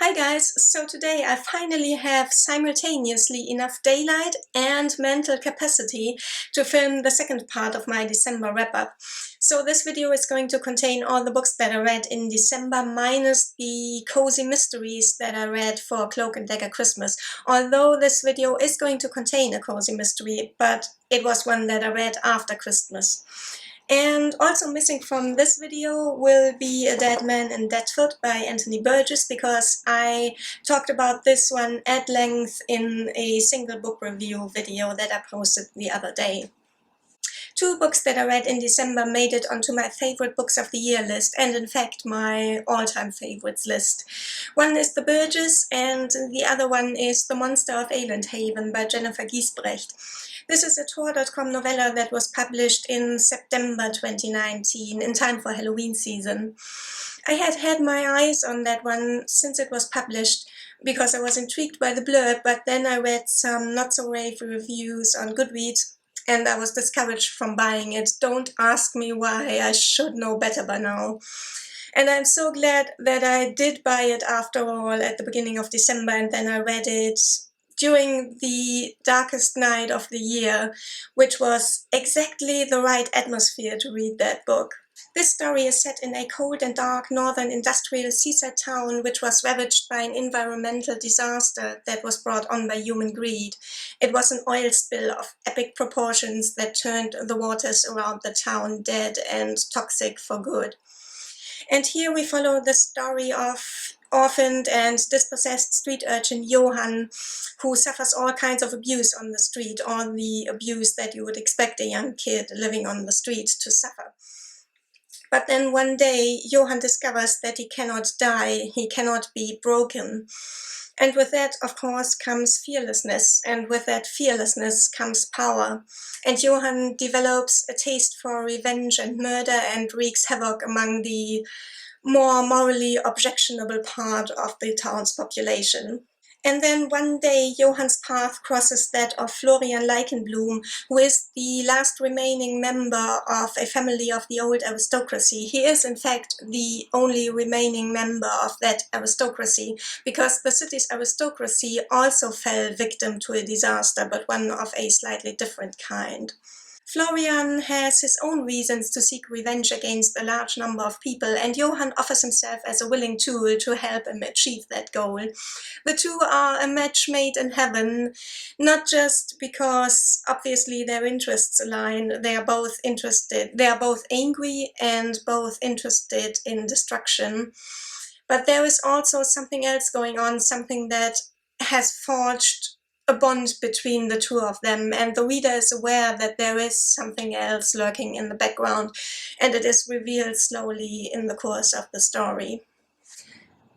Hi guys, so today I finally have simultaneously enough daylight and mental capacity to film the second part of my December wrap-up. So this video is going to contain all the books that I read in December minus the cozy mysteries that I read for Cloak and Dagger Christmas. Although this video is going to contain a cozy mystery, but it was one that I read after Christmas. And also missing from this video will be A Dead Man in Deptford by Anthony Burgess, because I talked about this one at length in a single book review video that I posted the other day. Two books that I read in December made it onto my favorite books of the year list, and in fact my all-time favorites list. One is The Burgess and the other one is The Monster of Elendhaven by Jennifer Giesbrecht. This is a Tor.com novella that was published in September 2019, in time for Halloween season. I had my eyes on that one since it was published, because I was intrigued by the blurb, but then I read some not-so-rave reviews on Goodreads, and I was discouraged from buying it. Don't ask me why, I should know better by now. And I'm so glad that I did buy it after all at the beginning of December, and then I read it during the darkest night of the year, which was exactly the right atmosphere to read that book. This story is set in a cold and dark northern industrial seaside town which was ravaged by an environmental disaster that was brought on by human greed. It was an oil spill of epic proportions that turned the waters around the town dead and toxic for good. And here we follow the story of orphaned and dispossessed street urchin Johann, who suffers all kinds of abuse on the street, all the abuse that you would expect a young kid living on the street to suffer. But then one day Johann discovers that he cannot die, he cannot be broken. And with that, of course, comes fearlessness, and with that fearlessness comes power. And Johann develops a taste for revenge and murder and wreaks havoc among the more morally objectionable part of the town's population. And then one day Johann's path crosses that of Florian Leichenblum, who is the last remaining member of a family of the old aristocracy. He is in fact the only remaining member of that aristocracy, because the city's aristocracy also fell victim to a disaster, but one of a slightly different kind. Florian has his own reasons to seek revenge against a large number of people, and Johann offers himself as a willing tool to help him achieve that goal. The two are a match made in heaven, not just because obviously their interests align. They are both angry and both interested in destruction. But there is also something else going on, something that has forged a bond between the two of them, and the reader is aware that there is something else lurking in the background, and it is revealed slowly in the course of the story.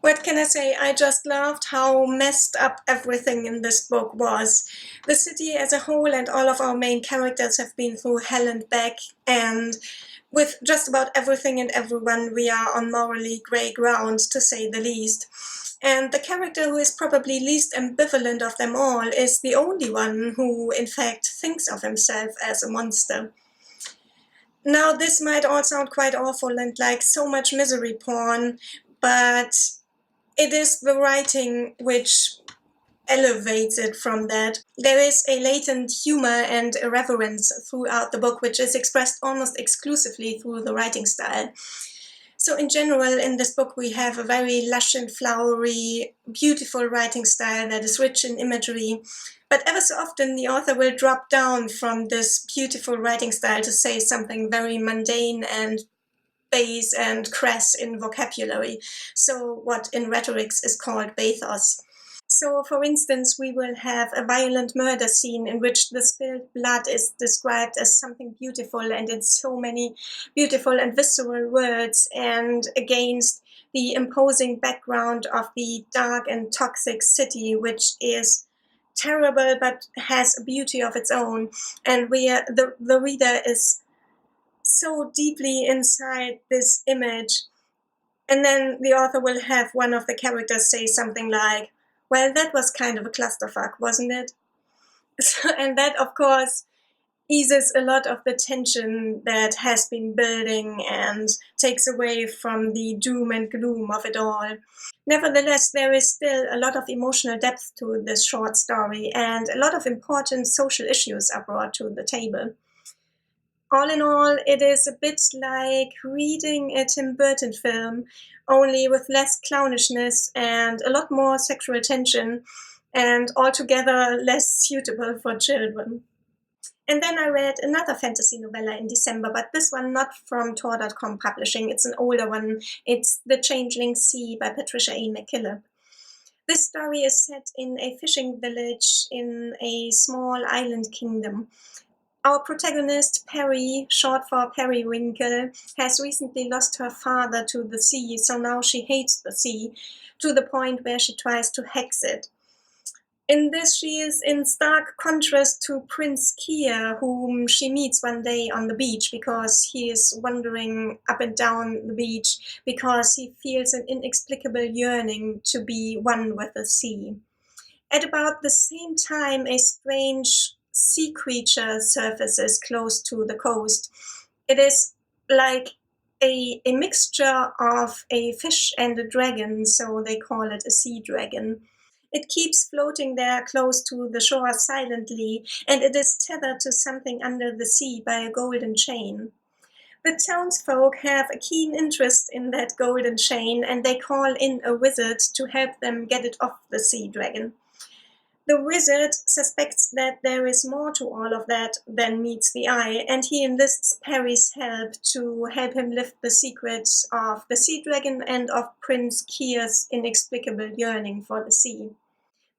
What can I say? I just loved how messed up everything in this book was. The city as a whole and all of our main characters have been through hell and back, and with just about everything and everyone we are on morally grey ground, to say the least. And the character who is probably least ambivalent of them all is the only one who, in fact, thinks of himself as a monster. Now, this might all sound quite awful and like so much misery porn, but it is the writing which elevates it from that. There is a latent humor and irreverence throughout the book, which is expressed almost exclusively through the writing style. So in general, in this book, we have a very lush and flowery, beautiful writing style that is rich in imagery. But ever so often, the author will drop down from this beautiful writing style to say something very mundane and base and crass in vocabulary. So what in rhetorics is called bathos. So, for instance, we will have a violent murder scene in which the spilled blood is described as something beautiful, and in so many beautiful and visceral words, and against the imposing background of the dark and toxic city, which is terrible but has a beauty of its own. And the reader is so deeply inside this image. And then the author will have one of the characters say something like, "Well, that was kind of a clusterfuck, wasn't it?" And that, of course, eases a lot of the tension that has been building and takes away from the doom and gloom of it all. Nevertheless, there is still a lot of emotional depth to this short story, and a lot of important social issues are brought to the table. All in all, it is a bit like reading a Tim Burton film, only with less clownishness and a lot more sexual tension, and altogether less suitable for children. And then I read another fantasy novella in December, but this one not from Tor.com Publishing. It's an older one. It's The Changeling Sea by Patricia McKillip. This story is set in a fishing village in a small island kingdom. Our protagonist, Perry, short for Periwinkle, has recently lost her father to the sea, so now she hates the sea, to the point where she tries to hex it. In this, she is in stark contrast to Prince Kier, whom she meets one day on the beach because he is wandering up and down the beach because he feels an inexplicable yearning to be one with the sea. At about the same time, a strange sea creature surfaces close to the coast. It is like a mixture of a fish and a dragon, so they call it a sea dragon. It keeps floating there close to the shore silently, and it is tethered to something under the sea by a golden chain. The townsfolk have a keen interest in that golden chain, and they call in a wizard to help them get it off the sea dragon. The wizard suspects that there is more to all of that than meets the eye, and he enlists Perry's help to help him lift the secrets of the sea dragon and of Prince Kier's inexplicable yearning for the sea.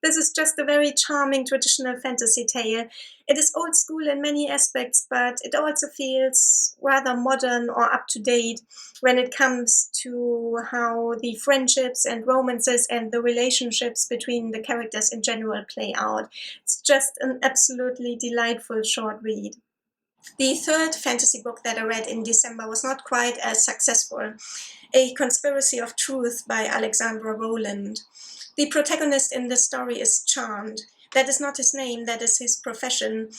This is just a very charming traditional fantasy tale. It is old school in many aspects, but it also feels rather modern or up to date when it comes to how the friendships and romances and the relationships between the characters in general play out. It's just an absolutely delightful short read. The third fantasy book that I read in December was not quite as successful. A Conspiracy of Truth by Alexandra Rowland. The protagonist in this story is Charmed. That is not his name, that is his profession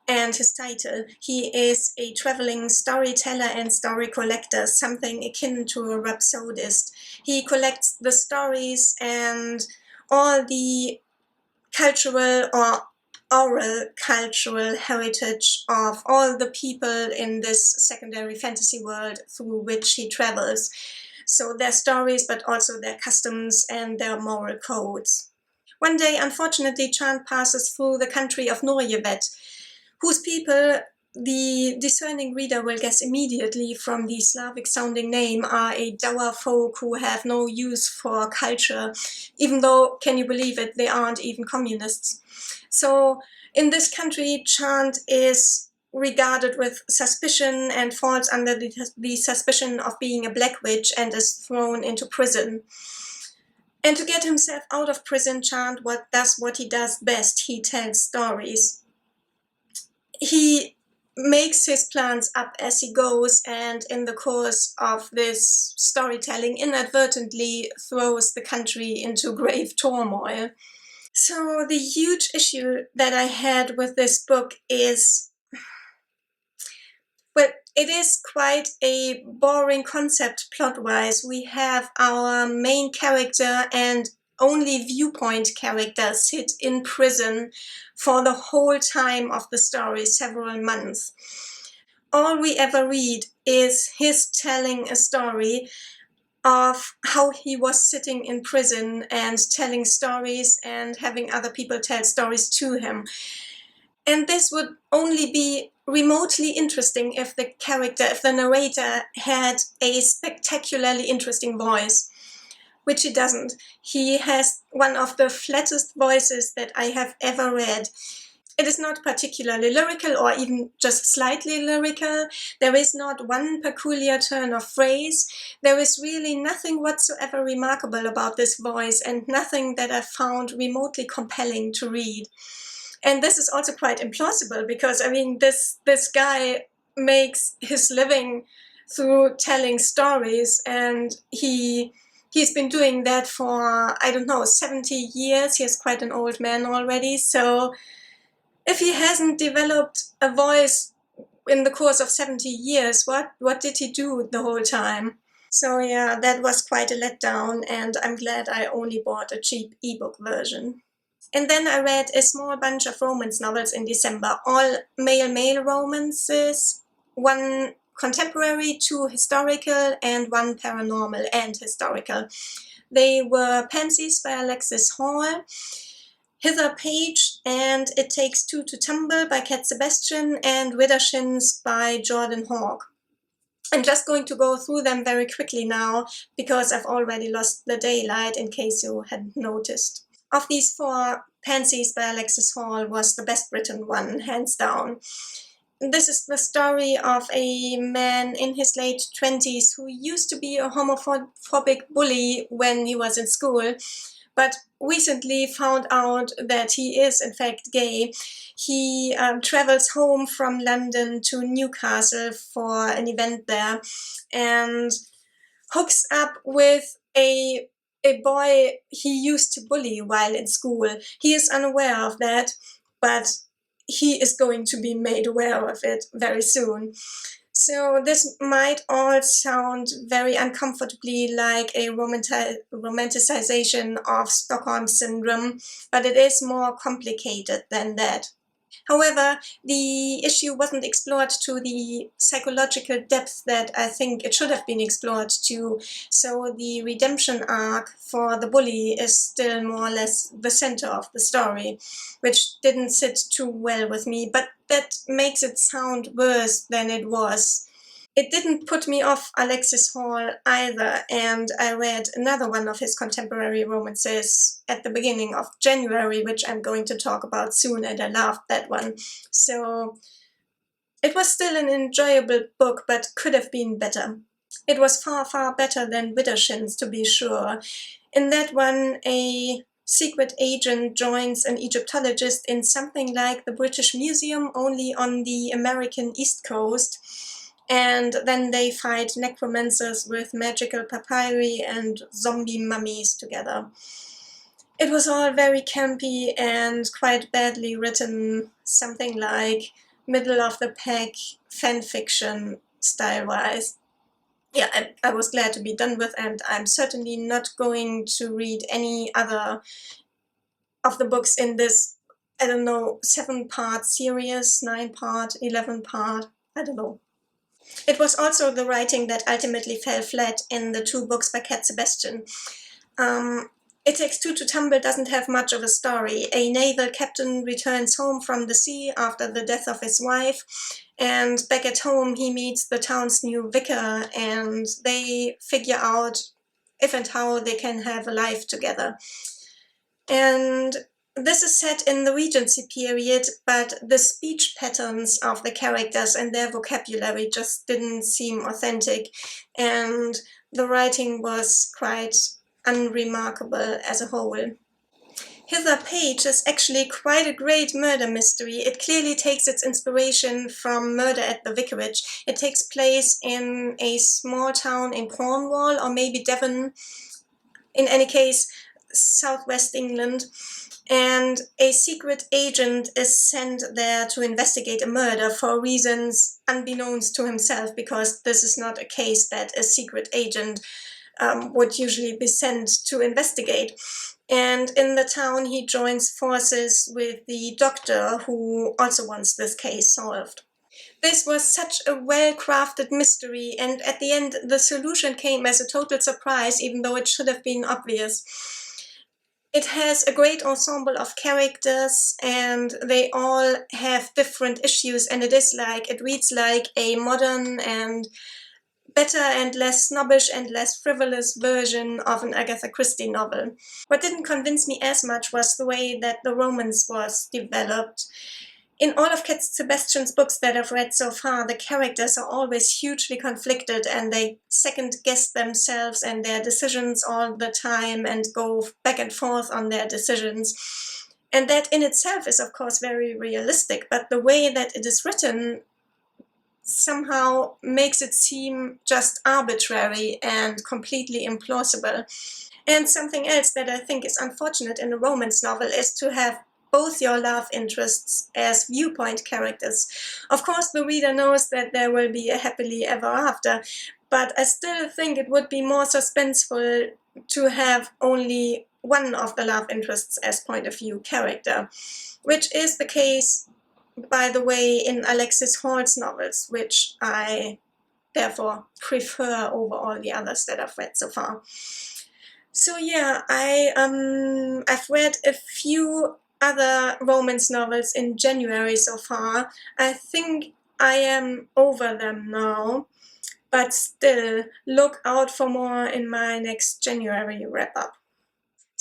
and his title. He is a traveling storyteller and story collector, something akin to a rhapsodist. He collects the stories and all the cultural or oral cultural heritage of all the people in this secondary fantasy world through which he travels. So their stories, but also their customs and their moral codes. One day, unfortunately, Chant passes through the country of Norjevet, whose people the discerning reader will guess immediately from the Slavic-sounding name are a dour folk who have no use for culture, even though, can you believe it, they aren't even communists. So in this country, Chant is regarded with suspicion and falls under the suspicion of being a black witch and is thrown into prison. And to get himself out of prison, Chant does what he does best. He tells stories. He makes his plans up as he goes, and in the course of this storytelling inadvertently throws the country into grave turmoil. So the huge issue that I had with this book is, well, it is quite a boring concept plot-wise. We have our main character and only viewpoint character sit in prison for the whole time of the story, several months. All we ever read is his telling a story of how he was sitting in prison and telling stories and having other people tell stories to him. And this would only be remotely interesting if the narrator had a spectacularly interesting voice, which he doesn't. He has one of the flattest voices that I have ever read. It is not particularly lyrical or even just slightly lyrical. There is not one peculiar turn of phrase. There is really nothing whatsoever remarkable about this voice and nothing that I found remotely compelling to read. And this is also quite implausible because, I mean, this guy makes his living through telling stories, and he's been doing that for, I don't know, 70 years. He is quite an old man already, so if he hasn't developed a voice in the course of 70 years, what did he do the whole time? So yeah, that was quite a letdown, and I'm glad I only bought a cheap ebook version. And then I read a small bunch of romance novels in December, all male romances, one contemporary, two historical, and one paranormal and historical. They were Pansies by Alexis Hall, Hither Page and It Takes Two to Tumble by Sebastian, and Widdershins by Jordan Hawke. I'm just going to go through them very quickly now, because I've already lost the daylight, in case you hadn't noticed. Of these four, Pansies by Alexis Hall was the best written one, hands down. This is the story of a man in his late 20s who used to be a homophobic bully when he was in school, but recently found out that he is in fact gay. He travels home from London to Newcastle for an event there and hooks up with a boy he used to bully while in school. He is unaware of that, but he is going to be made aware of it very soon. So this might all sound very uncomfortably like a romanticization of Stockholm Syndrome, but it is more complicated than that. However, the issue wasn't explored to the psychological depth that I think it should have been explored to, so the redemption arc for the bully is still more or less the center of the story, which didn't sit too well with me, but that makes it sound worse than it was. It didn't put me off Alexis Hall either, and I read another one of his contemporary romances at the beginning of January, which I'm going to talk about soon, and I loved that one. So it was still an enjoyable book, but could have been better. It was far better than Widdershins, to be sure. In that one, a secret agent joins an Egyptologist in something like the British Museum, only on the American East Coast. And then they fight necromancers with magical papyri and zombie mummies together. It was all very campy and quite badly written, something like middle-of-the-pack fanfiction style-wise. Yeah, I was glad to be done with, and I'm certainly not going to read any other of the books in this, I don't know, 7-part series, 9-part, 11-part, I don't know. It was also the writing that ultimately fell flat in the two books by Sebastian. It Takes Two to Tumble doesn't have much of a story. A naval captain returns home from the sea after the death of his wife, and back at home he meets the town's new vicar, and they figure out if and how they can have a life together. And this is set in the Regency period, but the speech patterns of the characters and their vocabulary just didn't seem authentic, and the writing was quite unremarkable as a whole. Hither Page is actually quite a great murder mystery. It clearly takes its inspiration from Murder at the Vicarage. It takes place in a small town in Cornwall, or maybe Devon. In any case, southwest England, and a secret agent is sent there to investigate a murder for reasons unbeknownst to himself, because this is not a case that a secret agent would usually be sent to investigate. And in the town he joins forces with the doctor, who also wants this case solved. This was such a well-crafted mystery, and at the end the solution came as a total surprise, even though it should have been obvious. It has a great ensemble of characters, and they all have different issues, and it reads like a modern and better and less snobbish and less frivolous version of an Agatha Christie novel. What didn't convince me as much was the way that the romance was developed. In all of Sebastian's books that I've read so far, the characters are always hugely conflicted, and they second-guess themselves and their decisions all the time and go back and forth on their decisions. And that in itself is, of course, very realistic, but the way that it is written somehow makes it seem just arbitrary and completely implausible. And something else that I think is unfortunate in a romance novel is to have both your love interests as viewpoint characters. Of course, the reader knows that there will be a happily ever after, but I still think it would be more suspenseful to have only one of the love interests as point of view character, which is the case, by the way, in Alexis Hall's novels, which I therefore prefer over all the others that I've read so far. So yeah, I've read a few other romance novels in January so far. I think I am over them now, but still, look out for more in my next January wrap-up.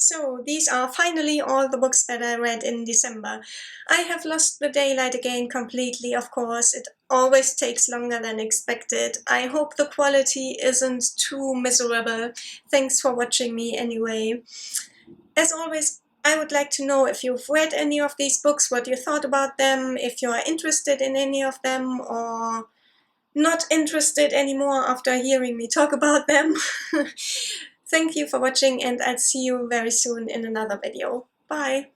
So these are finally all the books that I read in December. I have lost the daylight again completely, of course. It always takes longer than expected. I hope the quality isn't too miserable. Thanks for watching me anyway. As always, I would like to know if you've read any of these books, what you thought about them, if you are interested in any of them, or not interested anymore after hearing me talk about them. Thank you for watching, and I'll see you very soon in another video. Bye!